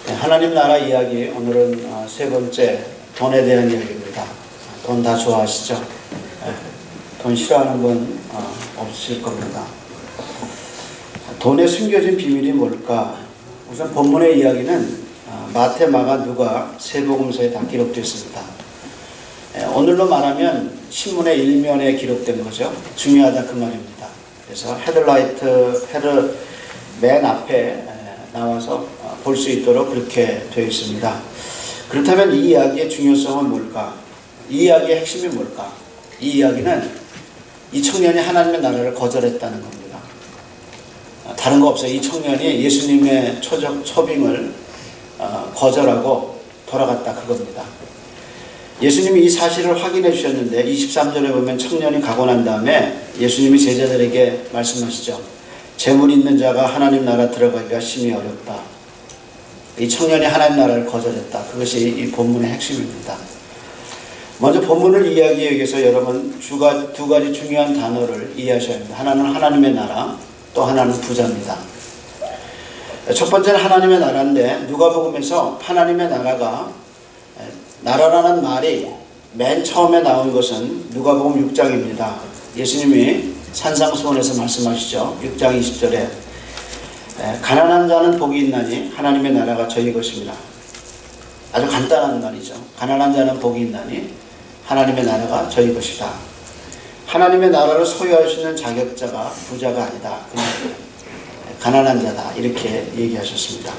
하나님 나라 이야기, 오늘은 세 번째, 돈에 대한 이야기입니다. 돈 다 좋아하시죠? 돈 싫어하는 분 없으실 겁니다. 돈에 숨겨진 비밀이 뭘까? 우선 본문의 이야기는 마태, 마가, 누가 세 복음서에 다 기록되어 있습니다. 오늘로 말하면 신문의 일면에 기록된 거죠. 중요하다 그 말입니다. 그래서 헤드 맨 앞에 나와서 볼 수 있도록 그렇게 되어 있습니다. 그렇다면 이 이야기의 중요성은 뭘까? 이 이야기의 핵심이 뭘까? 이 이야기는 이 청년이 하나님의 나라를 거절했다는 겁니다. 다른 거 없어요. 이 청년이 예수님의 초빙을 거절하고 돌아갔다 그겁니다. 예수님이 이 사실을 확인해 주셨는데 23절에 보면 청년이 가고 난 다음에 예수님이 제자들에게 말씀하시죠. 재물 있는 자가 하나님 나라 들어가기가 심히 어렵다. 이 청년이 하나님 나라를 거절했다. 그것이 이 본문의 핵심입니다. 먼저 본문을 이해하기 위해서 여러분 두 가지 중요한 단어를 이해하셔야 합니다. 하나는 하나님의 나라, 또 하나는 부자입니다. 첫 번째는 하나님의 나라인데 누가복음에서 하나님의 나라라는 말이 맨 처음에 나온 것은 누가복음 6장입니다. 예수님이 산상수훈에서 말씀하시죠. 6장 20절에 가난한 자는 복이 있나니 하나님의 나라가 저희 것입니다. 아주 간단한 말이죠. 가난한 자는 복이 있나니 하나님의 나라가 저희 것이다. 하나님의 나라를 소유할 수 있는 자격자가 부자가 아니다. 그냥 가난한 자다. 이렇게 얘기하셨습니다.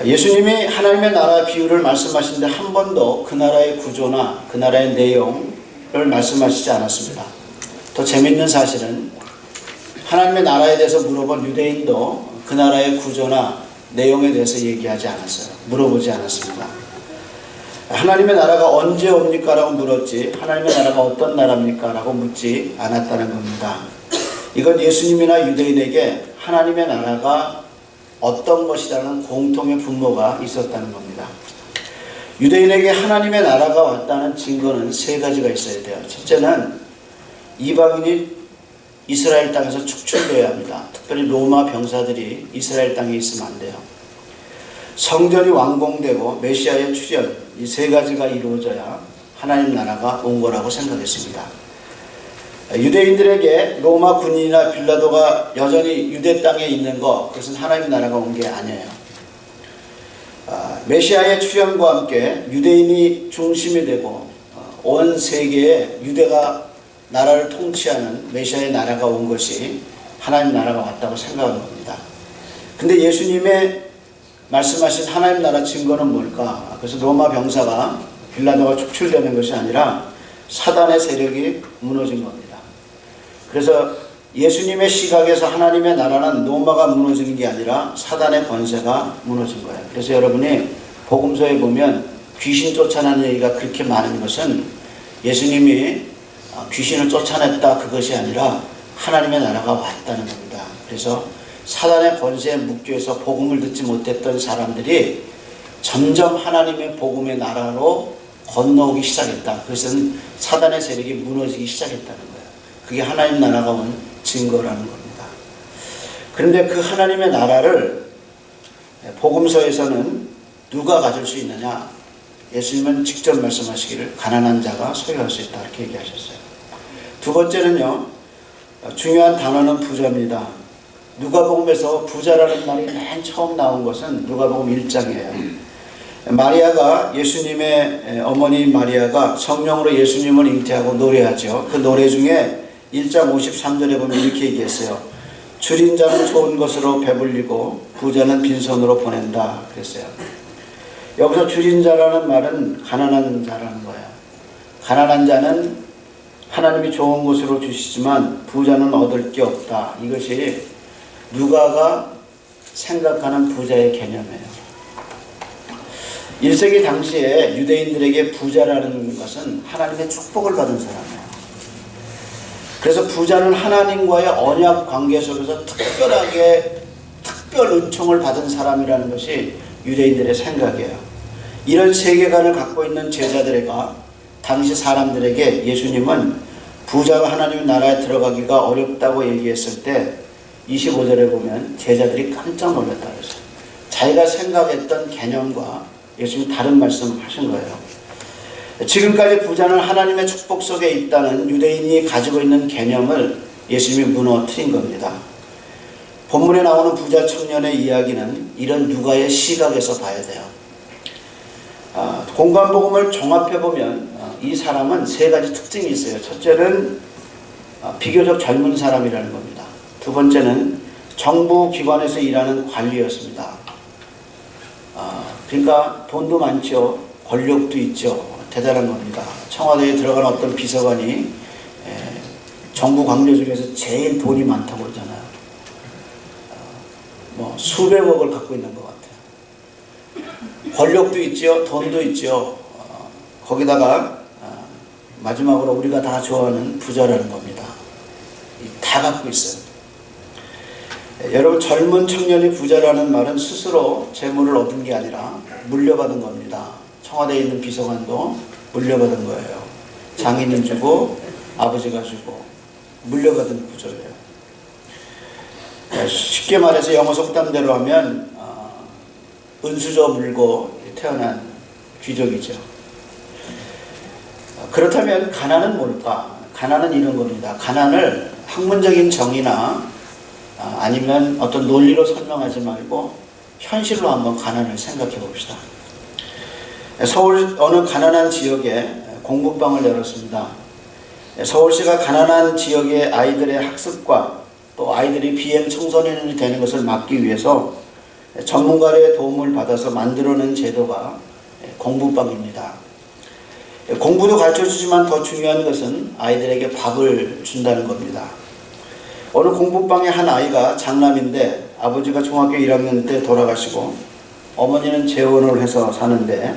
예수님이 하나님의 나라 비유를 말씀하시는데 한 번도 그 나라의 구조나 그 나라의 내용을 말씀하시지 않았습니다. 더 재밌는 사실은 하나님의 나라에 대해서 물어본 유대인도 그 나라의 구조나 내용에 대해서 얘기하지 않았어요. 물어보지 않았습니다. 하나님의 나라가 언제 옵니까? 라고 물었지 하나님의 나라가 어떤 나라입니까? 라고 묻지 않았다는 겁니다. 이건 예수님이나 유대인에게 하나님의 나라가 어떤 것이라는 공통의 분모가 있었다는 겁니다. 유대인에게 하나님의 나라가 왔다는 증거는 세 가지가 있어야 돼요. 첫째는 이방인이 이스라엘 땅에서 축출되어야 합니다. 특별히 로마 병사들이 이스라엘 땅에 있으면 안 돼요. 성전이 완공되고 메시아의 출현, 이 세 가지가 이루어져야 하나님 나라가 온 거라고 생각했습니다. 유대인들에게 로마 군인이나 빌라도가 여전히 유대 땅에 있는 것, 그것은 하나님 나라가 온 게 아니에요. 메시아의 출현과 함께 유대인이 중심이 되고 온 세계에 유대가 나라를 통치하는 메시아의 나라가 온 것이 하나님 나라가 왔다고 생각하는 겁니다. 근데 예수님의 말씀하신 하나님 나라 증거는 뭘까? 그래서 로마 병사가 빌라도가 축출되는 것이 아니라 사단의 세력이 무너진 겁니다. 그래서 예수님의 시각에서 하나님의 나라는 로마가 무너지는 게 아니라 사단의 권세가 무너진 거예요. 그래서 여러분이 복음서에 보면 귀신 쫓아내는 얘기가 그렇게 많은 것은 예수님이 귀신을 쫓아냈다 그것이 아니라 하나님의 나라가 왔다는 겁니다. 그래서 사단의 권세에 묶여서 복음을 듣지 못했던 사람들이 점점 하나님의 복음의 나라로 건너오기 시작했다. 그것은 사단의 세력이 무너지기 시작했다는 거예요. 그게 하나님 나라가 온 증거라는 겁니다. 그런데 그 하나님의 나라를 복음서에서는 누가 가질 수 있느냐? 예수님은 직접 말씀하시기를 가난한 자가 소유할 수 있다 이렇게 얘기하셨어요. 두 번째는요, 중요한 단어는 부자입니다. 누가복음에서 부자라는 말이 맨 처음 나온 것은 누가복음 1장이에요. 마리아가 예수님의 어머니 마리아가 성령으로 예수님을 잉태하고 노래하죠. 그 노래 중에 1장 53절에 보면 이렇게 얘기했어요. 줄인 자는 좋은 것으로 배불리고 부자는 빈손으로 보낸다 그랬어요. 여기서 줄인 자라는 말은 가난한 자라는 거예요. 가난한 자는 하나님이 좋은 것으로 주시지만 부자는 얻을 게 없다. 이것이 누가가 생각하는 부자의 개념이에요. 1세기 당시에 유대인들에게 부자라는 것은 하나님의 축복을 받은 사람이에요. 그래서 부자는 하나님과의 언약 관계 속에서 특별 은총을 받은 사람이라는 것이 유대인들의 생각이에요. 이런 세계관을 갖고 있는 제자들과 당시 사람들에게 예수님은 부자가 하나님의 나라에 들어가기가 어렵다고 얘기했을 때 25절에 보면 제자들이 깜짝 놀랐다 그랬어요. 자기가 생각했던 개념과 예수님이 다른 말씀을 하신 거예요. 지금까지 부자는 하나님의 축복 속에 있다는 유대인이 가지고 있는 개념을 예수님이 무너뜨린 겁니다. 본문에 나오는 부자 청년의 이야기는 이런 누가의 시각에서 봐야 돼요. 공관복음을 종합해보면 이 사람은 세 가지 특징이 있어요. 첫째는 비교적 젊은 사람이라는 겁니다. 두 번째는 정부 기관에서 일하는 관리였습니다. 그러니까 돈도 많죠. 권력도 있죠. 대단한 겁니다. 청와대에 들어간 어떤 비서관이 정부 관료 중에서 제일 돈이 많다고 그러잖아요. 수백억을 갖고 있는 것 같아요. 권력도 있죠. 돈도 있죠. 거기다가 마지막으로 우리가 다 좋아하는 부자라는 겁니다. 다 갖고 있어요. 여러분, 젊은 청년이 부자라는 말은 스스로 재물을 얻은 게 아니라 물려받은 겁니다. 청와대에 있는 비서관도 물려받은 거예요. 장인은 주고 아버지가 주고 물려받은 구조예요. 쉽게 말해서 영어 속담대로 하면 은수저 물고 태어난 귀족이죠. 그렇다면 가난은 뭘까? 가난은 이런 겁니다. 가난을 학문적인 정의나 아니면 어떤 논리로 설명하지 말고 현실로 한번 가난을 생각해 봅시다. 서울 어느 가난한 지역에 공부방을 열었습니다. 서울시가 가난한 지역의 아이들의 학습과 또 아이들이 비행 청소년이 되는 것을 막기 위해서 전문가의 도움을 받아서 만들어낸 제도가 공부방입니다. 공부도 가르쳐주지만 더 중요한 것은 아이들에게 밥을 준다는 겁니다. 어느 공부방의 한 아이가 장남인데 아버지가 중학교 1학년 때 돌아가시고 어머니는 재혼을 해서 사는데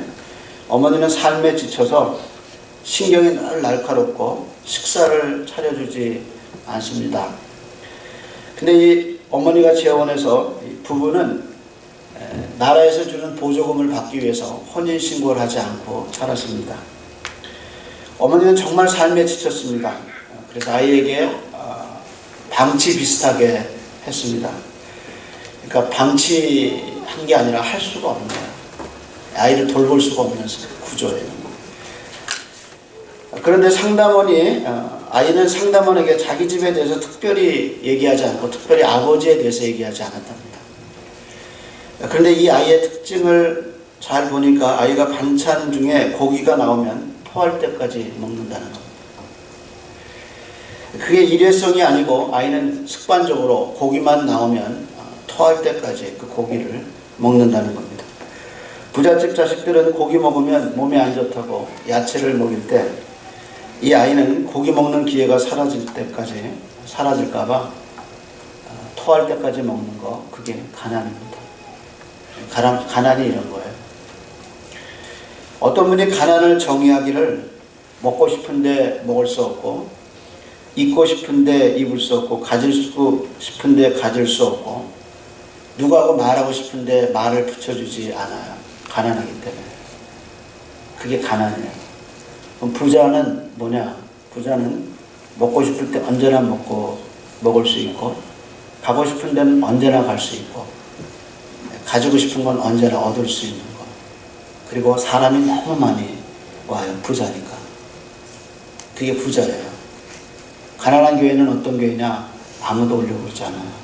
어머니는 삶에 지쳐서 신경이 늘 날카롭고 식사를 차려주지 않습니다. 근데 이 어머니가 재혼해서 부부는 나라에서 주는 보조금을 받기 위해서 혼인신고를 하지 않고 살았습니다. 어머니는 정말 삶에 지쳤습니다. 그래서 아이에게 방치 비슷하게 했습니다. 그러니까 방치한 게 아니라 할 수가 없는 거예요. 아이를 돌볼 수가 없는 구조예요. 그런데 상담원이 아이는 상담원에게 자기 집에 대해서 특별히 얘기하지 않고 특별히 아버지에 대해서 얘기하지 않았답니다. 그런데 이 아이의 특징을 잘 보니까 아이가 반찬 중에 고기가 나오면 토할 때까지 먹는다는 겁니다. 그게 일회성이 아니고 아이는 습관적으로 고기만 나오면 토할 때까지 그 고기를 먹는다는 겁니다. 부잣집 자식들은 고기 먹으면 몸에 안 좋다고 야채를 먹일 때 이 아이는 고기 먹는 기회가 사라질까봐 토할 때까지 먹는 거, 그게 가난입니다. 가난이 이런 거예요. 어떤 분이 가난을 정의하기를 먹고 싶은데 먹을 수 없고 입고 싶은데 입을 수 없고 가지고 싶은데 가질 수 없고 누구하고 말하고 싶은데 말을 붙여주지 않아요. 가난하기 때문에. 그게 가난이에요. 그럼 부자는 뭐냐? 부자는 먹고 싶을 때 언제나 먹을 수 있고 가고 싶은 데는 언제나 갈 수 있고 가지고 싶은 건 언제나 얻을 수 있는 거. 그리고 사람이 너무 많이 와요. 부자니까. 그게 부자예요. 가난한 교회는 어떤 교회냐? 아무도 오려고 그러지 않아요.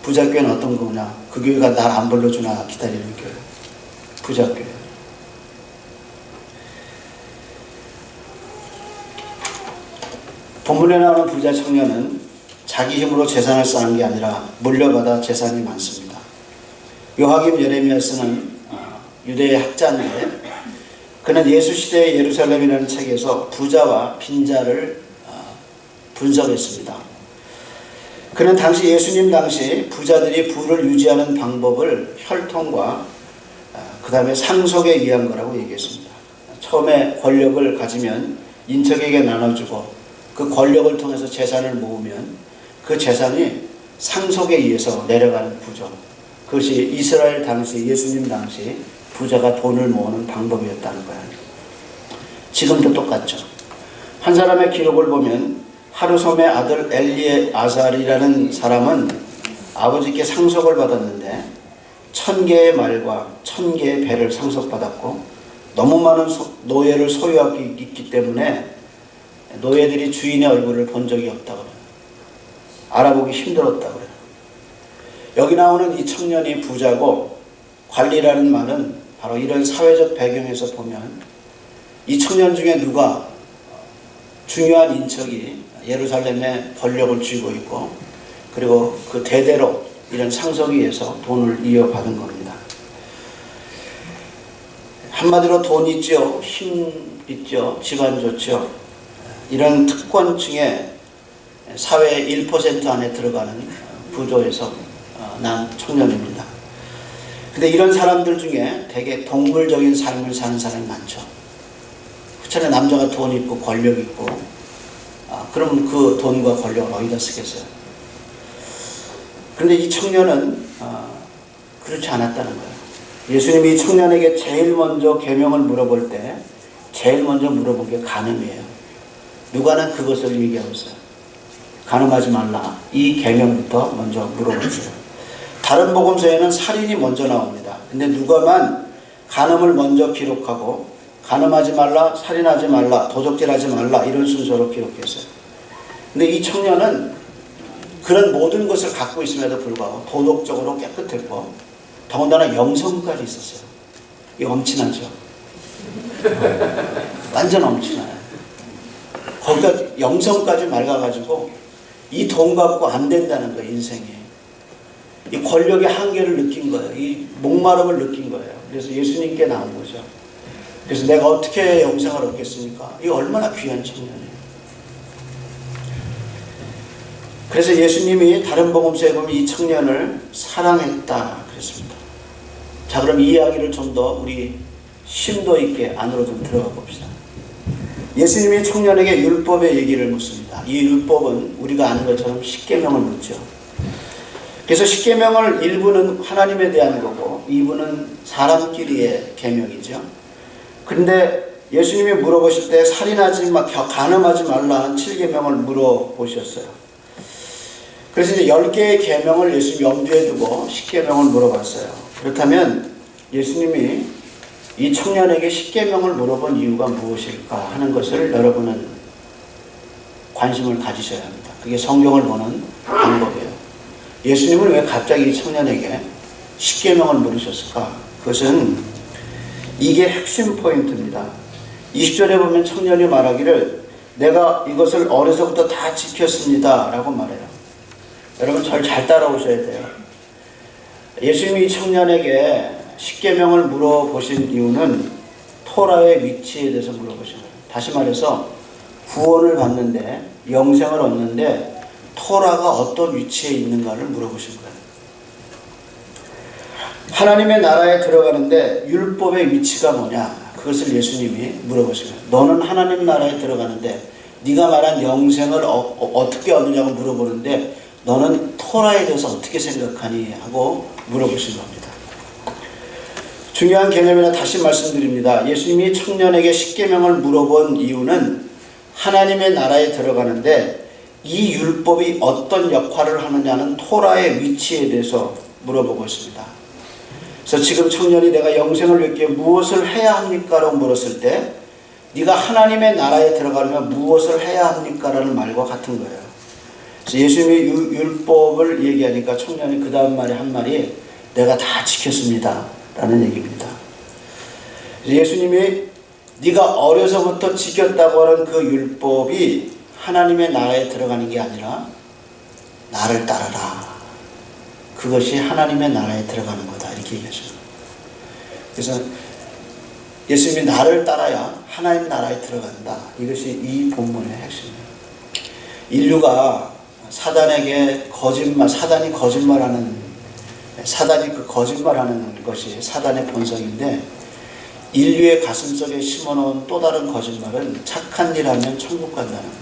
부자 교회는 어떤 거냐? 그 교회가 날 안 불러주나 기다리는 교회. 부자 교회. 본문에 나오는 부자 청년은 자기 힘으로 재산을 쌓은 게 아니라 물려받아 재산이 많습니다. 요하김 예레미야스는 유대의 학자인데 그는 예수 시대의 예루살렘이라는 책에서 부자와 빈자를 분석했습니다. 그는 당시 예수님 당시 부자들이 부를 유지하는 방법을 혈통과 그 다음에 상속에 의한 거라고 얘기했습니다. 처음에 권력을 가지면 인척에게 나눠주고 그 권력을 통해서 재산을 모으면 그 재산이 상속에 의해서 내려가는 구조. 그것이 이스라엘 당시, 예수님 당시 부자가 돈을 모으는 방법이었다는 거예요. 지금도 똑같죠. 한 사람의 기록을 보면 하루솜의 아들 엘리에아살이라는 사람은 아버지께 상속을 받았는데 1000개의 말과 1000개의 배를 상속받았고 너무 많은 노예를 소유하고 있기 때문에 노예들이 주인의 얼굴을 본 적이 없다고 그래요. 알아보기 힘들었다고 그래요. 여기 나오는 이 청년이 부자고 관리라는 말은 바로 이런 사회적 배경에서 보면 이 청년 중에 누가 중요한 인척이 예루살렘에 권력을 쥐고 있고 그리고 그 대대로 이런 상속에 의해서 돈을 이어받은 겁니다. 한마디로 돈 있죠, 힘 있죠, 집안 좋죠. 이런 특권층의 사회의 1% 안에 들어가는 구조에서 난 청년입니다. 근데 이런 사람들 중에 되게 동물적인 삶을 사는 사람이 많죠. 그렇잖아요. 남자가 돈 있고 권력 있고 그럼 그 돈과 권력을 어디다 쓰겠어요? 그런데 이 청년은 그렇지 않았다는 거예요. 예수님이 이 청년에게 제일 먼저 계명을 물어볼 때 제일 먼저 물어본 게 간음이에요. 누가는 그것을 얘기하고 있어요. 간음하지 말라. 이 계명부터 먼저 물어봤어요. 다른 복음서에는 살인이 먼저 나옵니다. 근데 누가만 간음을 먼저 기록하고 간음하지 말라, 살인하지 말라, 도적질하지 말라 이런 순서로 기록했어요. 근데 이 청년은 그런 모든 것을 갖고 있음에도 불구하고 도덕적으로 깨끗했고 더군다나 영성까지 있었어요. 이거 엄친하죠? 완전 엄친해요. 거기가 영성까지 맑아가지고 이 돈 갖고 안 된다는 거예요. 인생에. 이 권력의 한계를 느낀 거예요. 이 목마름을 느낀 거예요. 그래서 예수님께 나온 거죠. 그래서 내가 어떻게 영생을 얻겠습니까? 이 얼마나 귀한 청년이에요. 그래서 예수님이 다른 복음서에 보면 이 청년을 사랑했다 그랬습니다. 자, 그럼 이 이야기를 좀 더 우리 심도 있게 안으로 좀 들어가 봅시다. 예수님이 청년에게 율법의 얘기를 묻습니다. 이 율법은 우리가 아는 것처럼 십계명을 묻죠. 그래서 십계명을 일부는 하나님에 대한 거고 일부는 사람끼리의 계명이죠. 그런데 예수님이 물어보실 때 살인하지 마, 간음하지 말라는 7계명을 물어보셨어요. 그래서 이제 10개의 계명을 예수님 염두에 두고 10계명을 물어봤어요. 그렇다면 예수님이 이 청년에게 10계명을 물어본 이유가 무엇일까 하는 것을 여러분은 관심을 가지셔야 합니다. 그게 성경을 보는 방법이에요. 예수님은 왜 갑자기 이 청년에게 10계명을 물으셨을까? 그것은 이게 핵심 포인트입니다. 20절에 보면 청년이 말하기를 내가 이것을 어려서부터 다 지켰습니다 라고 말해요. 여러분 절 잘 따라오셔야 돼요. 예수님이 이 청년에게 십계명을 물어보신 이유는 토라의 위치에 대해서 물어보신 거예요. 다시 말해서 구원을 받는데 영생을 얻는데 토라가 어떤 위치에 있는가를 물어보신 거예요. 하나님의 나라에 들어가는데 율법의 위치가 뭐냐? 그것을 예수님이 물어보신 거예요. 너는 하나님 나라에 들어가는데 네가 말한 영생을 어떻게 얻느냐고 물어보는데 너는 토라에 대해서 어떻게 생각하니? 하고 물어보신 겁니다. 중요한 개념이라 다시 말씀드립니다. 예수님이 청년에게 십계명을 물어본 이유는 하나님의 나라에 들어가는데 이 율법이 어떤 역할을 하느냐는 토라의 위치에 대해서 물어보고 있습니다. 그래서 지금 청년이 내가 영생을 얻기 위해 무엇을 해야 합니까? 라고 물었을 때 네가 하나님의 나라에 들어가려면 무엇을 해야 합니까? 라는 말과 같은 거예요. 그래서 예수님이 율법을 얘기하니까 청년이 그 다음 말에 한 말이 내가 다 지켰습니다 라는 얘기입니다. 예수님이 네가 어려서부터 지켰다고 하는 그 율법이 하나님의 나라에 들어가는 게 아니라 나를 따르라. 그것이 하나님의 나라에 들어가는 거다. 이렇게 얘기하셨어요. 그래서 예수님이 나를 따라야 하나님 나라에 들어간다. 이것이 이 본문의 핵심이에요. 인류가 사단에게 사단이 그 거짓말하는 것이 사단의 본성인데 인류의 가슴속에 심어놓은 또 다른 거짓말은 착한 일 하면 천국 간다는 거예요.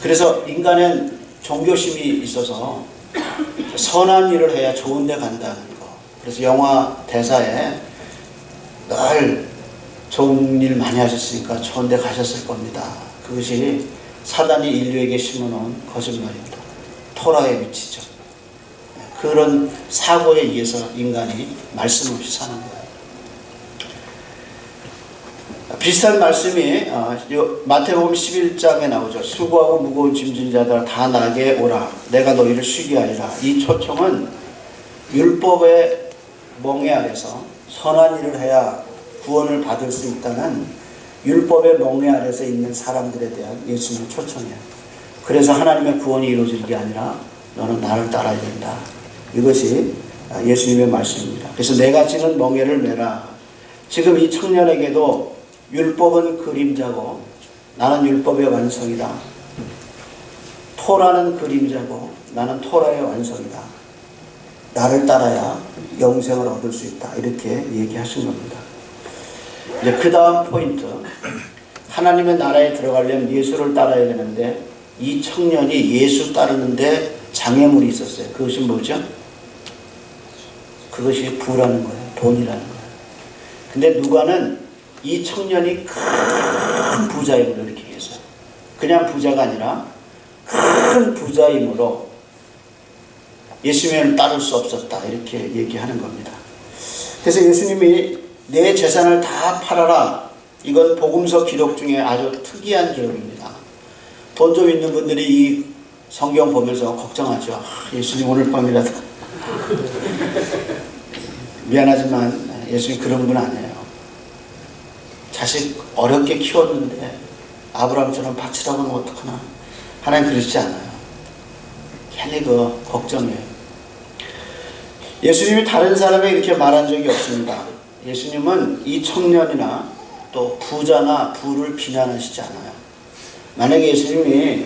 그래서 인간은 종교심이 있어서 선한 일을 해야 좋은 데 간다는 거. 그래서 영화 대사에 늘 좋은 일 많이 하셨으니까 좋은 데 가셨을 겁니다. 그것이 사단이 인류에게 심어놓은 거짓말입니다. 토라의 위치죠. 그런 사고에 의해서 인간이 말씀 없이 사는 거예요. 비슷한 말씀이 마태복음 11장에 나오죠. 수고하고 무거운 짐진 자들 다 나에게 오라. 내가 너희를 쉬게 하리라. 이 초청은 율법의 멍에 아래서 선한 일을 해야 구원을 받을 수 있다는 율법의 멍에 아래서 있는 사람들에 대한 예수님의 초청이에요. 그래서 하나님의 구원이 이루어질 게 아니라 너는 나를 따라야 된다. 이것이 예수님의 말씀입니다. 그래서 내가 지는 멍에를 메라. 지금 이 청년에게도 율법은 그림자고 나는 율법의 완성이다. 토라는 그림자고 나는 토라의 완성이다. 나를 따라야 영생을 얻을 수 있다. 이렇게 얘기하신 겁니다. 이제 그 다음 포인트. 하나님의 나라에 들어가려면 예수를 따라야 되는데 이 청년이 예수 따르는데 장애물이 있었어요. 그것이 뭐죠? 그것이 부라는 거예요. 돈이라는 거예요. 근데 누가는 이 청년이 큰 부자임으로 이렇게 얘기했어요. 그냥 부자가 아니라 큰 부자임으로 예수님을 따를 수 없었다. 이렇게 얘기하는 겁니다. 그래서 예수님이 내 재산을 다 팔아라. 이건 복음서 기록 중에 아주 특이한 기록입니다. 돈 좀 있는 분들이 이 성경 보면서 걱정하죠. 예수님 오늘 밤이라도 미안하지만 예수님 그런 분 아니에요. 자식 어렵게 키웠는데 아브라함처럼 바치라고 하면 어떡하나. 하나님 그러시지 않아요. 괜히 그 걱정이에요. 예수님이 다른 사람에게 이렇게 말한 적이 없습니다. 예수님은 이 청년이나 또 부자나 부를 비난하시지 않아요. 만약에 예수님이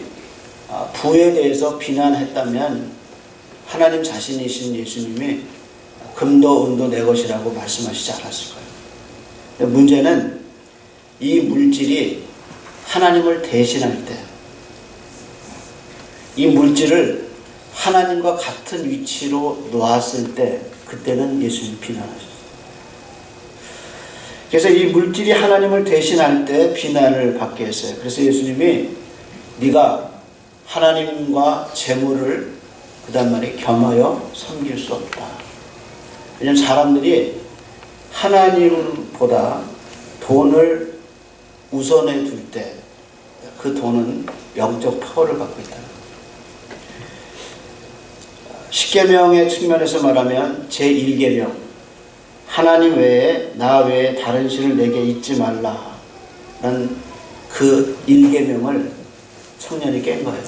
부에 대해서 비난했다면 하나님 자신이신 예수님이 금도 은도 내 것이라고 말씀하시지 않았을 거예요. 근데 문제는 이 물질이 하나님을 대신할 때, 이 물질을 하나님과 같은 위치로 놓았을 때, 그때는 예수님 비난하셨어요. 그래서 이 물질이 하나님을 대신할 때 비난을 받게 했어요. 그래서 예수님이 네가 하나님과 재물을 그 다음 말에 겸하여 섬길 수 없다. 왜냐하면 사람들이 하나님보다 돈을 우선해 둘 때 그 돈은 영적 파워를 갖고 있다. 십계명의 측면에서 말하면 제1계명 하나님 외에 나 외에 다른 신을 내게 잊지 말라는 그 1계명을 청년이 깬 거예요.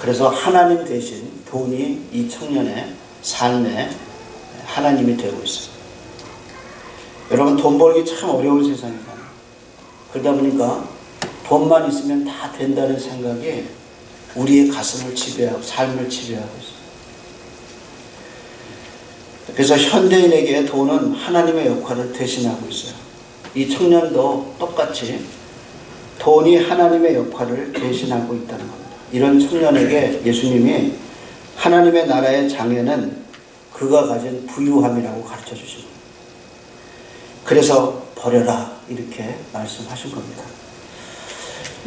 그래서 하나님 대신 돈이 이 청년의 삶에 하나님이 되고 있어요. 여러분 돈 벌기 참 어려운 세상이다. 그러다 보니까 돈만 있으면 다 된다는 생각이 우리의 가슴을 지배하고 삶을 지배하고 있어요. 그래서 현대인에게 돈은 하나님의 역할을 대신하고 있어요. 이 청년도 똑같이 돈이 하나님의 역할을 대신하고 있다는 겁니다. 이런 청년에게 예수님이 하나님의 나라의 장애는 그가 가진 부유함이라고 가르쳐 주십니다. 그래서 버려라 이렇게 말씀하신 겁니다.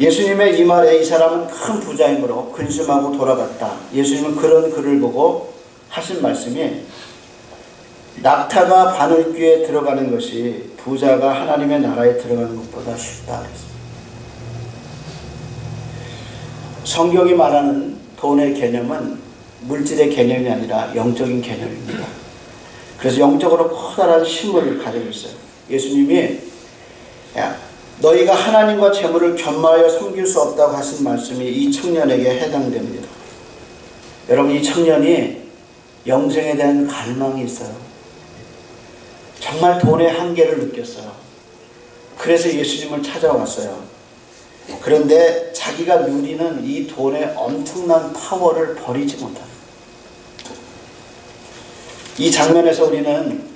예수님의 이 말에 이 사람은 큰 부자이므로 근심하고 돌아갔다. 예수님은 그런 그를 보고 하신 말씀이 낙타가 바늘귀에 들어가는 것이 부자가 하나님의 나라에 들어가는 것보다 쉽다 그랬습니다. 성경이 말하는 돈의 개념은 물질의 개념이 아니라 영적인 개념입니다. 그래서 영적으로 커다란 힘을 가지고 있어요. 예수님이 너희가 하나님과 재물을 겸하여 섬길 수 없다고 하신 말씀이 이 청년에게 해당됩니다. 여러분 이 청년이 영생에 대한 갈망이 있어요. 정말 돈의 한계를 느꼈어요. 그래서 예수님을 찾아왔어요. 그런데 자기가 누리는 이 돈의 엄청난 파워를 버리지 못합니다. 이 장면에서 우리는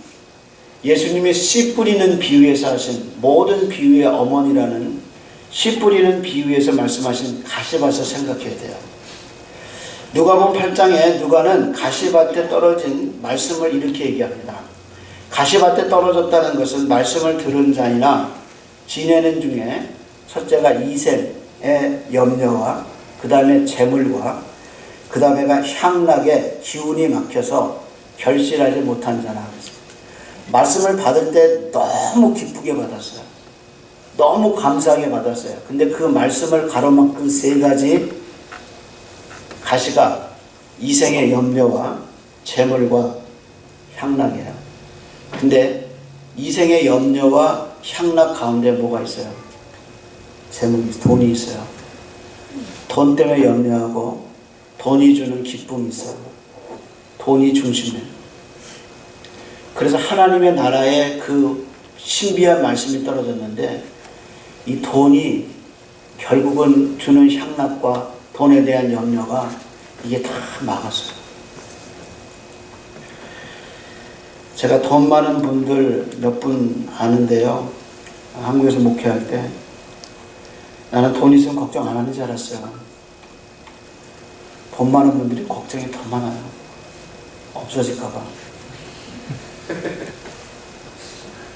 예수님이 씨 뿌리는 비유에서 하신 모든 비유의 어머니라는 씨 뿌리는 비유에서 말씀하신 가시밭을 생각해야 돼요. 누가복음 8장에 누가는 가시밭에 떨어진 말씀을 이렇게 얘기합니다. 가시밭에 떨어졌다는 것은 말씀을 들은 자이나 지내는 중에 첫째가 이생의 염려와 그 다음에 재물과 그 다음에가 향락에 기운이 막혀서 결실하지 못한 자라 하겠습니다. 말씀을 받을 때 너무 기쁘게 받았어요. 너무 감사하게 받았어요. 근데 그 말씀을 가로막은 세 가지 가시가 이생의 염려와 재물과 향락이에요. 근데 이생의 염려와 향락 가운데 뭐가 있어요? 재물이, 돈이 있어요. 돈 때문에 염려하고 돈이 주는 기쁨이 있어요. 돈이 중심이에요. 그래서 하나님의 나라에 그 신비한 말씀이 떨어졌는데 이 돈이 결국은 주는 향락과 돈에 대한 염려가 이게 다 막았어요. 제가 돈 많은 분들 몇 분 아는데요. 한국에서 목회할 때 나는 돈 있으면 걱정 안 하는 줄 알았어요. 돈 많은 분들이 걱정이 더 많아요. 없어질까봐.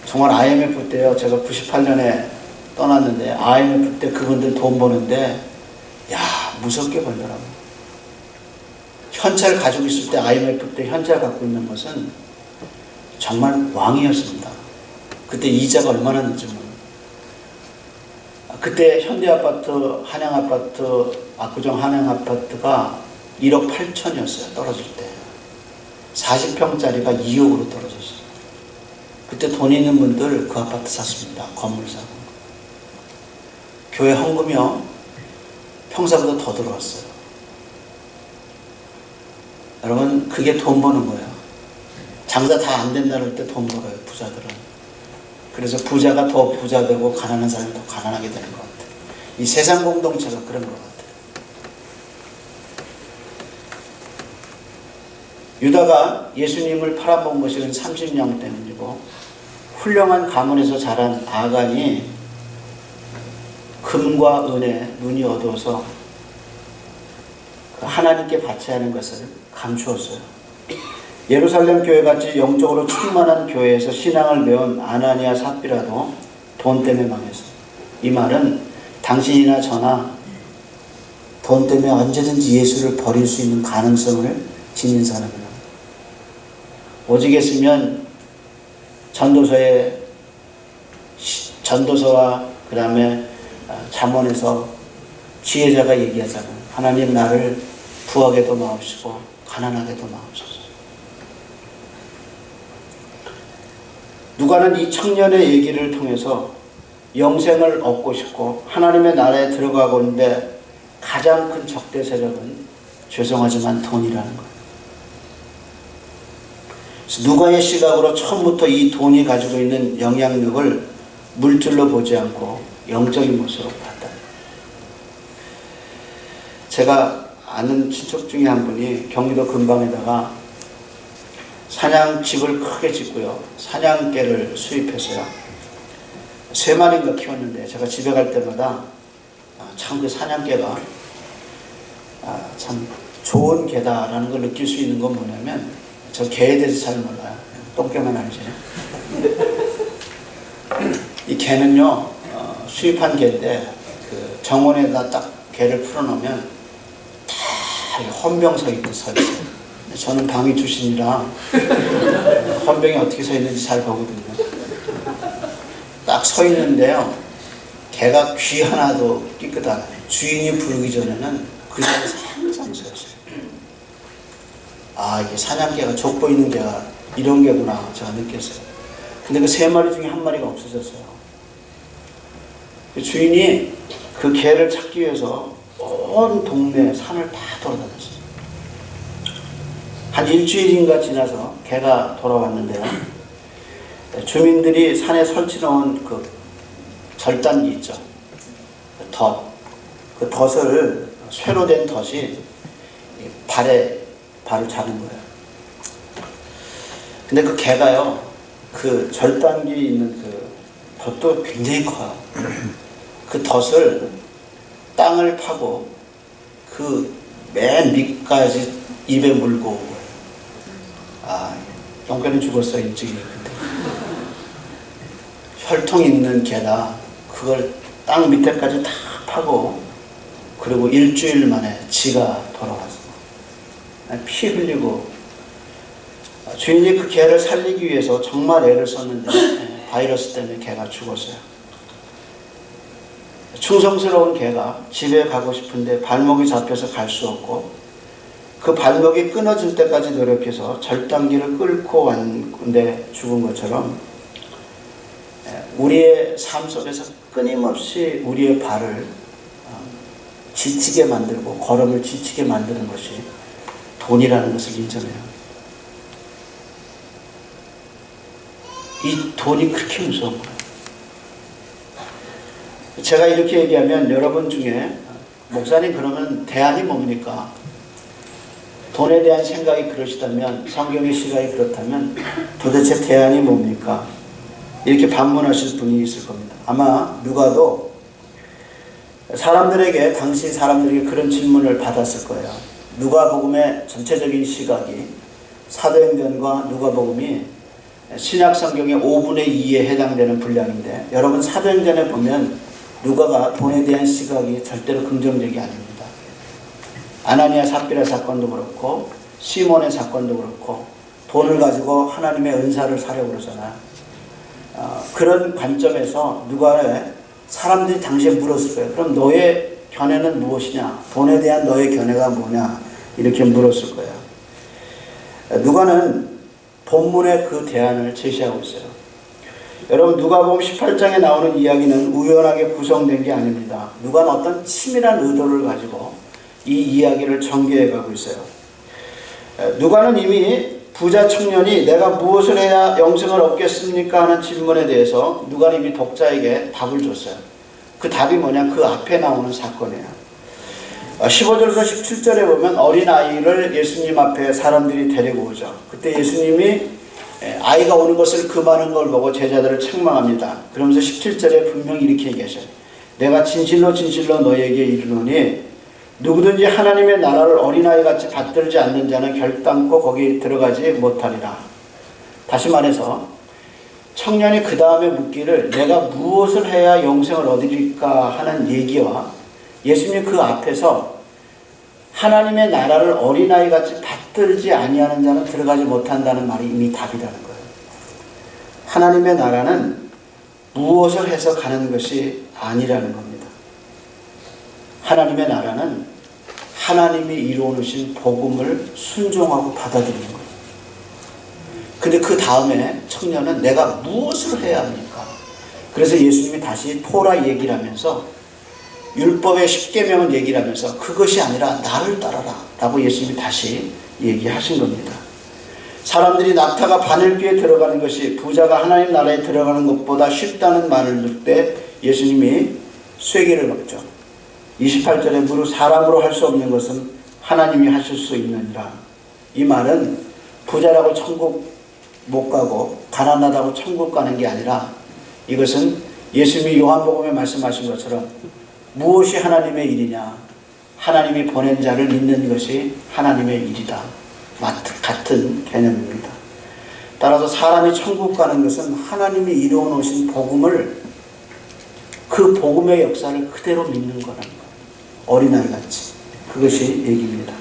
정말 IMF 때요. 제가 98년에 떠났는데 IMF 때 그분들 돈 버는데 야 무섭게 벌더라고요. 현찰 가지고 있을 때 IMF 때 현찰 갖고 있는 것은 정말 왕이었습니다. 그때 이자가 얼마나 늦지 뭐. 그때 현대아파트, 한양아파트, 압구정 한양아파트가 1억 8천이었어요. 떨어질 때. 40평짜리가 2억으로 떨어졌어요. 그때 돈 있는 분들 그 아파트 샀습니다. 건물 사고. 교회 헌금이요. 평소보다 더 들어왔어요. 여러분 그게 돈 버는 거예요. 장사 다 안 된다 그럴 때 돈 벌어요. 부자들은. 그래서 부자가 더 부자 되고 가난한 사람이 더 가난하게 되는 것 같아요. 이 세상 공동체가 그런 것 같아요. 유다가 예수님을 팔아본 것이 30년 때문이고 훌륭한 가문에서 자란 아간이 금과 은에 눈이 어두워서 하나님께 바쳐야 하는 것을 감추었어요. 예루살렘 교회같이 영적으로 충만한 교회에서 신앙을 배운 아나니아 삽비라도 돈 때문에 망했어요. 이 말은 당신이나 저나 돈 때문에 언제든지 예수를 버릴 수 있는 가능성을 지닌 사람이에요. 오직했으면 전도서와 그 다음에 잠언에서 지혜자가 얘기하잖아요. 하나님 나를 부하게도 마옵시고 가난하게도 마옵소서. 누가는 이 청년의 얘기를 통해서 영생을 얻고 싶고 하나님의 나라에 들어가고 있는데 가장 큰 적대 세력은 죄송하지만 돈이라는 거예요. 누가의 시각으로 처음부터 이 돈이 가지고 있는 영향력을 물질로 보지 않고 영적인 모습으로 봤다. 제가 아는 친척 중에 한 분이 경기도 근방에다가 사냥집을 크게 짓고요. 사냥개를 수입했어요. 3마리인가 키웠는데 제가 집에 갈 때마다 참 그 사냥개가 참 좋은 개다라는 걸 느낄 수 있는 건 뭐냐면 저 개에 대해서 잘 몰라요. 똥개만 알지. 이 개는요 수입한 개인데 그 정원에다 딱 개를 풀어놓으면 다 헌병서 입고 서 있어요. 저는 방위 출신이라 헌병이 어떻게 서 있는지 잘 보거든요. 딱 서 있는데요. 개가 귀 하나도 깨끗하네. 주인이 부르기 전에는 그 자리에 항상 서 있어요. 아 이게 사냥개가 족보있는 개가 이런 개구나 제가 느꼈어요. 근데 그 3마리 중에 1마리가 없어졌어요. 그 주인이 그 개를 찾기 위해서 온 동네 산을 다 돌아다녔어요. 한 일주일인가 지나서 개가 돌아왔는데요. 주민들이 산에 설치놓은 그 절단기 있죠. 그 덫을 쇠로 된 덫이 발을 잡은 거예요. 근데 그 개가요, 그 절단기 있는 그 덫도 굉장히 커요. 그 덫을 땅을 파고 그 맨 밑까지 입에 물고 온 거예요. 아, 똥개는 죽었어요, 일찍이. 근데 혈통 있는 개다. 그걸 땅 밑에까지 다 파고, 그리고 일주일 만에 지가 돌아왔어. 피 흘리고 주인이 그 개를 살리기 위해서 정말 애를 썼는데 바이러스 때문에 개가 죽었어요. 충성스러운 개가 집에 가고 싶은데 발목이 잡혀서 갈 수 없고 그 발목이 끊어질 때까지 노력해서 절단기를 끌고 왔는데 죽은 것처럼 우리의 삶 속에서 끊임없이 우리의 발을 지치게 만들고 걸음을 지치게 만드는 것이 돈이라는 것을 인정해요. 이 돈이 그렇게 무서운 거예요. 제가 이렇게 얘기하면 여러분 중에 목사님 그러면 대안이 뭡니까? 돈에 대한 생각이 그러시다면, 성경의 시각이 그렇다면 도대체 대안이 뭡니까? 이렇게 반문하실 분이 있을 겁니다. 아마 누가도 사람들에게, 당시 사람들에게 그런 질문을 받았을 거예요. 누가복음의 전체적인 시각이 사도행전과 누가복음이 신약 성경의 5분의 2에 해당되는 분량인데, 여러분 사도행전에 보면 누가가 돈에 대한 시각이 절대로 긍정적이 아닙니다. 아나니아 삽비라 사건도 그렇고 시몬의 사건도 그렇고 돈을 가지고 하나님의 은사를 사려고 그러잖아요. 그런 관점에서 누가에 사람들이 당시에 물었을 거예요. 그럼 너의 견해는 무엇이냐? 돈에 대한 너의 견해가 뭐냐? 이렇게 물었을 거예요. 누가는 본문의 그 대안을 제시하고 있어요. 여러분 누가복음 18장에 나오는 이야기는 우연하게 구성된 게 아닙니다. 누가는 어떤 치밀한 의도를 가지고 이 이야기를 전개해 가고 있어요. 누가는 이미 부자 청년이 내가 무엇을 해야 영생을 얻겠습니까? 하는 질문에 대해서 누가는 이미 독자에게 답을 줬어요. 그 답이 뭐냐? 그 앞에 나오는 사건이에요. 15절에서 17절에 보면 어린아이를 예수님 앞에 사람들이 데리고 오죠. 그때 예수님이 아이가 오는 것을 금하는 걸 보고 제자들을 책망합니다. 그러면서 17절에 분명히 이렇게 얘기하셔요. 내가 진실로 진실로 너에게 이르노니 누구든지 하나님의 나라를 어린아이같이 받들지 않는 자는 결단코 거기 들어가지 못하리라. 다시 말해서 청년이 그 다음에 묻기를 내가 무엇을 해야 영생을 얻으리까 하는 얘기와 예수님 그 앞에서 하나님의 나라를 어린아이같이 받들지 아니하는 자는 들어가지 못한다는 말이 이미 답이라는 거예요. 하나님의 나라는 무엇을 해서 가는 것이 아니라는 겁니다. 하나님의 나라는 하나님이 이루어놓으신 복음을 순종하고 받아들이는 거예요. 근데 그 다음에 청년은 내가 무엇을 해야 합니까? 그래서 예수님이 다시 토라 얘기를 하면서 율법의 10계명을 얘기를 하면서 그것이 아니라 나를 따라라 라고 예수님이 다시 얘기하신 겁니다. 사람들이 낙타가 바늘귀에 들어가는 것이 부자가 하나님 나라에 들어가는 것보다 쉽다는 말을 듣을 때 예수님이 쐐기를 먹죠. 28절에 무릇 사람으로 할 수 없는 것은 하나님이 하실 수 있느니라. 이 말은 부자라고 천국 못 가고 가난하다고 천국 가는 게 아니라 이것은 예수님이 요한복음에 말씀하신 것처럼 무엇이 하나님의 일이냐? 하나님이 보낸 자를 믿는 것이 하나님의 일이다. 같은 개념입니다. 따라서 사람이 천국 가는 것은 하나님이 이루어 놓으신 복음을, 그 복음의 역사를 그대로 믿는 거라는 거예요. 어린아이같이. 그것이 얘기입니다.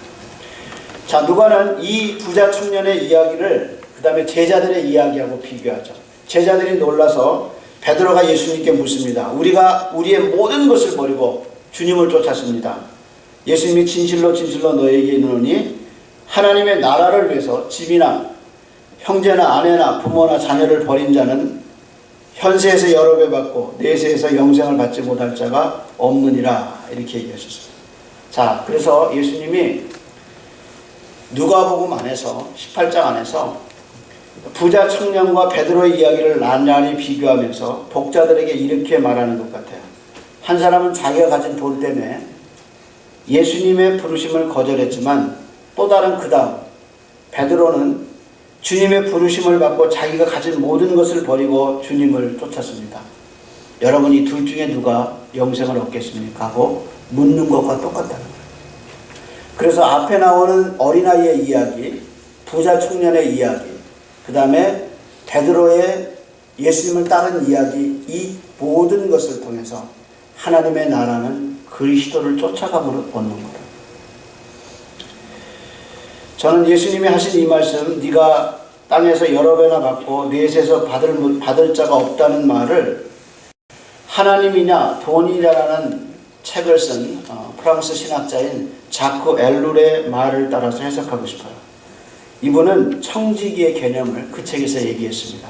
자, 누가는 이 부자 청년의 이야기를 그 다음에 제자들의 이야기하고 비교하죠. 제자들이 놀라서 베드로가 예수님께 묻습니다. 우리가 우리의 모든 것을 버리고 주님을 쫓았습니다. 예수님이 진실로 진실로 너에게 이르노니 하나님의 나라를 위해서 집이나 형제나 아내나 부모나 자녀를 버린 자는 현세에서 여러 배 받고 내세에서 영생을 받지 못할 자가 없느니라. 이렇게 얘기하셨어요. 자, 그래서 예수님이 누가복음 안에서 18장 안에서 부자 청년과 베드로의 이야기를 나란히 비교하면서 독자들에게 이렇게 말하는 것 같아요. 한 사람은 자기가 가진 돈 때문에 예수님의 부르심을 거절했지만 또 다른 그 다음 베드로는 주님의 부르심을 받고 자기가 가진 모든 것을 버리고 주님을 쫓았습니다. 여러분 이 둘 중에 누가 영생을 얻겠습니까? 하고 묻는 것과 똑같다는 거예요. 그래서 앞에 나오는 어린아이의 이야기, 부자 청년의 이야기, 그 다음에 베드로의 예수님을 따른 이야기, 이 모든 것을 통해서 하나님의 나라는 그리스도를 쫓아감으로 얻는 거예요. 저는 예수님이 하신 이 말씀, 네가 땅에서 여러 배나 받고 넷에서 받을 자가 없다는 말을 하나님이냐 돈이냐라는 책을 쓴 프랑스 신학자인 자크 엘룰의 말을 따라서 해석하고 싶어요. 이분은 청지기의 개념을 그 책에서 얘기했습니다.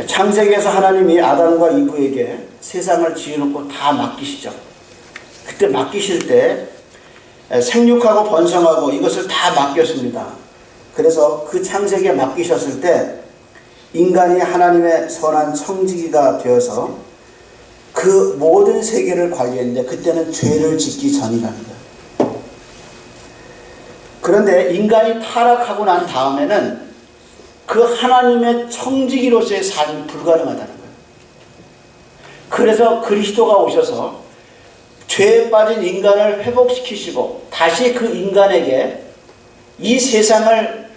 창세기에서 하나님이 아담과 이브에게 세상을 지어놓고 다 맡기시죠. 그때 맡기실 때 생육하고 번성하고 이것을 다 맡겼습니다. 그래서 그 창세기에 맡기셨을 때 인간이 하나님의 선한 청지기가 되어서 그 모든 세계를 관리했는데 그때는 죄를 짓기 전이랍니다. 그런데 인간이 타락하고 난 다음에는 그 하나님의 청지기로서의 삶이 불가능하다는 거예요. 그래서 그리스도가 오셔서 죄에 빠진 인간을 회복시키시고 다시 그 인간에게 이 세상을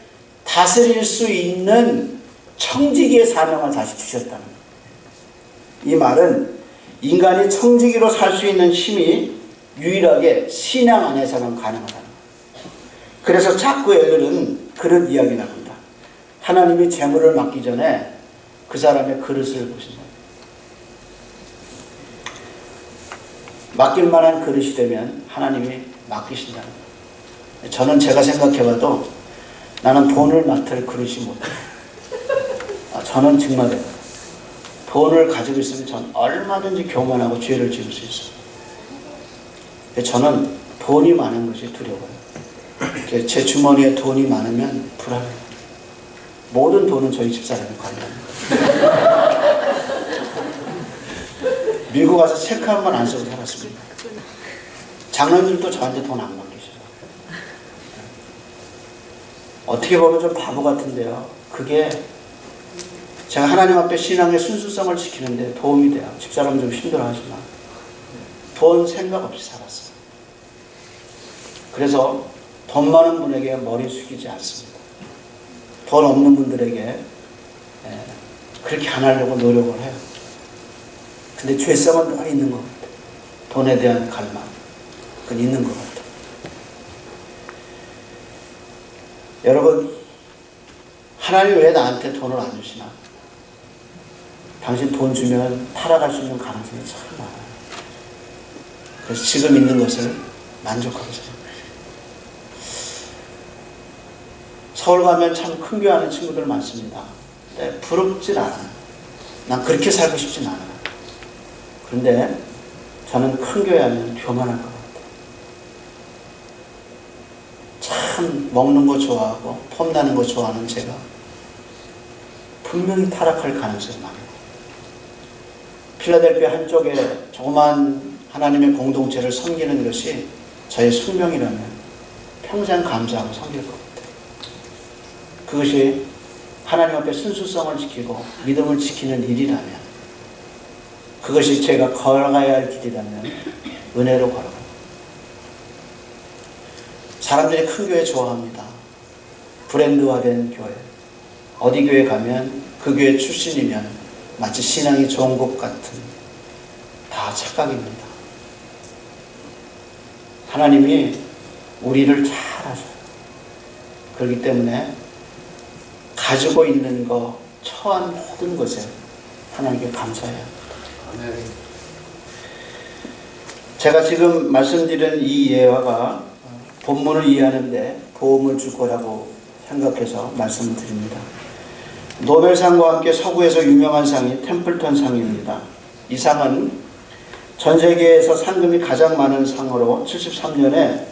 다스릴 수 있는 청지기의 사명을 다시 주셨다는 거예요. 이 말은 인간이 청지기로 살 수 있는 힘이 유일하게 신앙 안에서는 가능하다는 거예요. 그래서 자꾸 엘룰은 그런 이야기를 합니다. 하나님이 재물을 맡기 전에 그 사람의 그릇을 보신다. 맡길 만한 그릇이 되면 하나님이 맡기신다는 거예요. 저는 제가 생각해봐도 나는 돈을 맡을 그릇이 못해요. 저는 정말 돈을 가지고 있으면 전 얼마든지 교만하고 죄를 지을 수 있어요. 저는 돈이 많은 것이 두려워요. 제 주머니에 돈이 많으면 불안해요. 모든 돈은 저희 집사람이 관리합니다. 미국 가서 체크 한 번 안 쓰고 살았습니다. 장로님도 저한테 돈 안 맡기셔요. 어떻게 보면 좀 바보 같은데요. 그게 제가 하나님 앞에 신앙의 순수성을 지키는데 도움이 돼요. 집사람 좀 힘들어하지만 돈 생각 없이 살았어요. 그래서 돈 많은 분에게 머리 숙이지 않습니다. 돈 없는 분들에게 그렇게 안 하려고 노력을 해요. 근데 죄성은 늘 있는 것 같아요. 돈에 대한 갈망, 그건 있는 것 같아요. 여러분, 하나님이 왜 나한테 돈을 안 주시나? 당신 돈 주면 타락할 수 있는 가능성이 참 많아요. 그래서 지금 있는 것을 만족하고 살아요. 서울 가면 참 큰 교회 하는 친구들 많습니다. 근데 부럽진 않아요. 난 그렇게 살고 싶진 않아요. 그런데 저는 큰 교회 하면 교만할 것 같아요. 참 먹는 거 좋아하고 폼나는 거 좋아하는 제가 분명히 타락할 가능성이 많아요. 필라델피아 한쪽에 조그만 하나님의 공동체를 섬기는 것이 저의 숙명이라면 평생 감사하고 섬길 것 같아요. 그것이 하나님 앞에 순수성을 지키고 믿음을 지키는 일이라면, 그것이 제가 걸어가야 할 길이라면 은혜로 걸어가요. 사람들이 큰 교회 좋아합니다. 브랜드화된 교회. 어디 교회 가면 그 교회 출신이면 마치 신앙이 좋은 것 같은, 다 착각입니다. 하나님이 우리를 잘 아셔요. 그렇기 때문에 가지고 있는 거, 처한 모든 것에 하나님께 감사해야 합니다. 제가 지금 말씀드린 이 예화가 본문을 이해하는데 도움을 줄 거라고 생각해서 말씀을 드립니다. 노벨상과 함께 서구에서 유명한 상이 템플턴 상입니다. 이 상은 전 세계에서 상금이 가장 많은 상으로 73년에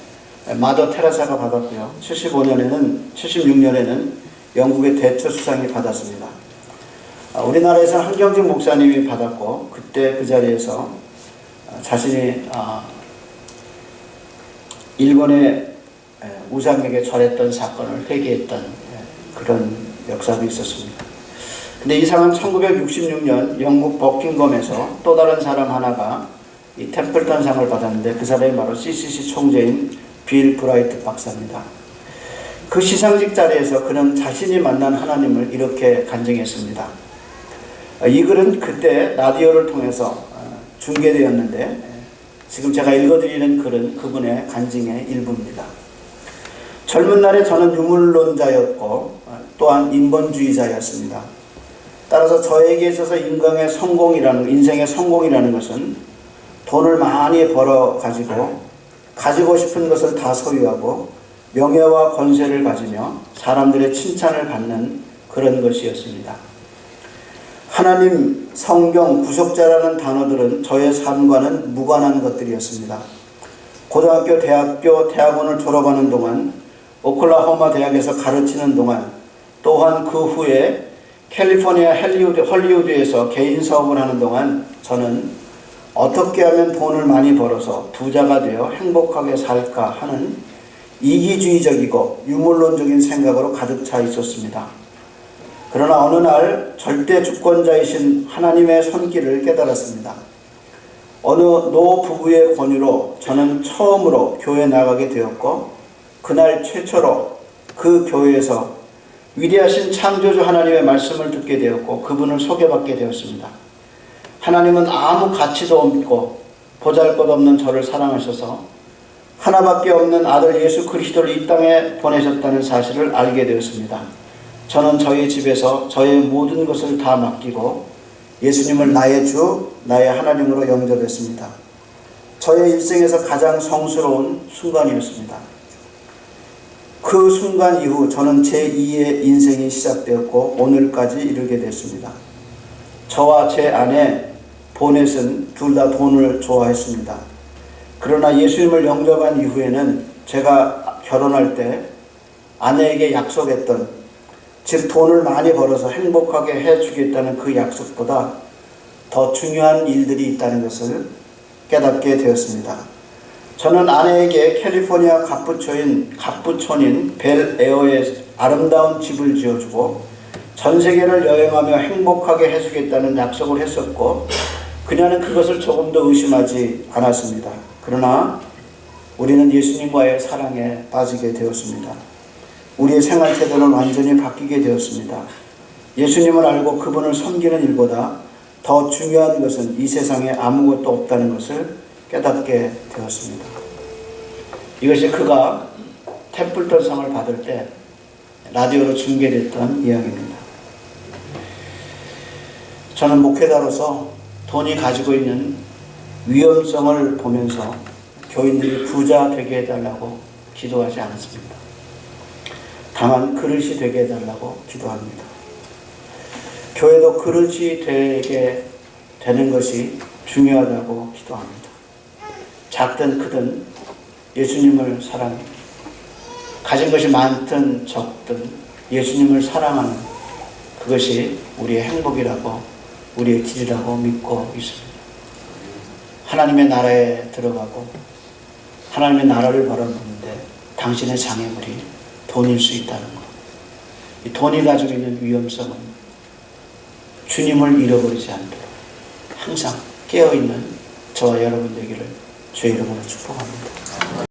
마더 테레사가 받았고요. 76년에는 영국의 대처 수상이 받았습니다. 우리나라에서는 한경직 목사님이 받았고, 그때 그 자리에서 자신이 일본의 우상에게 절했던 사건을 회개했던 그런 역사도 있었습니다. 근데 이 상은 1966년 영국 버킹엄에서 또 다른 사람 하나가 이 템플턴 상을 받았는데, 그 사람이 바로 CCC 총재인 빌 브라이트 박사입니다. 그 시상식 자리에서 그는 자신이 만난 하나님을 이렇게 간증했습니다. 이 글은 그때 라디오를 통해서 중계되었는데, 지금 제가 읽어드리는 글은 그분의 간증의 일부입니다. 젊은 날에 저는 유물론자였고 또한 인본주의자였습니다. 따라서 저에게 있어서 인생의 성공이라는 것은 돈을 많이 벌어 가지고 싶은 것을 다 소유하고 명예와 권세를 가지며 사람들의 칭찬을 받는 그런 것이었습니다. 하나님, 성경, 구속자라는 단어들은 저의 삶과는 무관한 것들이었습니다. 고등학교, 대학원을 졸업하는 동안, 오클라호마 대학에서 가르치는 동안, 또한 그 후에 캘리포니아 헐리우드에서 개인 사업을 하는 동안 저는 어떻게 하면 돈을 많이 벌어서 부자가 되어 행복하게 살까 하는 이기주의적이고 유물론적인 생각으로 가득 차 있었습니다. 그러나 어느 날 절대 주권자이신 하나님의 손길을 깨달았습니다. 어느 노 부부의 권유로 저는 처음으로 교회에 나가게 되었고 그날 최초로 그 교회에서 위대하신 창조주 하나님의 말씀을 듣게 되었고 그분을 소개받게 되었습니다. 하나님은 아무 가치도 없고 보잘것없는 저를 사랑하셔서 하나밖에 없는 아들 예수 그리스도를 이 땅에 보내셨다는 사실을 알게 되었습니다. 저는 저희 집에서 저의 모든 것을 다 맡기고 예수님을 나의 주, 나의 하나님으로 영접했습니다. 저의 일생에서 가장 성스러운 순간이었습니다. 그 순간 이후 저는 제2의 인생이 시작되었고 오늘까지 이르게 됐습니다. 저와 제 아내 보넷은 둘 다 돈을 좋아했습니다. 그러나 예수님을 영접한 이후에는 제가 결혼할 때 아내에게 약속했던, 즉 돈을 많이 벌어서 행복하게 해주겠다는 그 약속보다 더 중요한 일들이 있다는 것을 깨닫게 되었습니다. 저는 아내에게 캘리포니아 갑부촌인 벨에어에 아름다운 집을 지어주고 전 세계를 여행하며 행복하게 해주겠다는 약속을 했었고 그녀는 그것을 조금도 의심하지 않았습니다. 그러나 우리는 예수님과의 사랑에 빠지게 되었습니다. 우리의 생활 태도는 완전히 바뀌게 되었습니다. 예수님을 알고 그분을 섬기는 일보다 더 중요한 것은 이 세상에 아무것도 없다는 것을 깨닫게 되었습니다. 이것이 그가 템플턴상을 받을 때 라디오로 중계됐던 이야기입니다. 저는 목회자로서 돈이 가지고 있는 위험성을 보면서 교인들이 부자 되게 해달라고 기도하지 않습니다. 다만 그릇이 되게 해달라고 기도합니다. 교회도 그릇이 되게 되는 것이 중요하다고 기도합니다. 작든 크든 예수님을 사랑해 가진 것이 많든 적든 예수님을 사랑하는 그것이 우리의 행복이라고 우리의 길이라고 믿고 있습니다. 하나님의 나라에 들어가고 하나님의 나라를 벌어보는데 당신의 장애물이 돈일 수 있다는 것. 이 돈이 가지고 있는 위험성은 주님을 잃어버리지 않도록 항상 깨어있는 저와 여러분 되기를 주의 이름으로 축복합니다.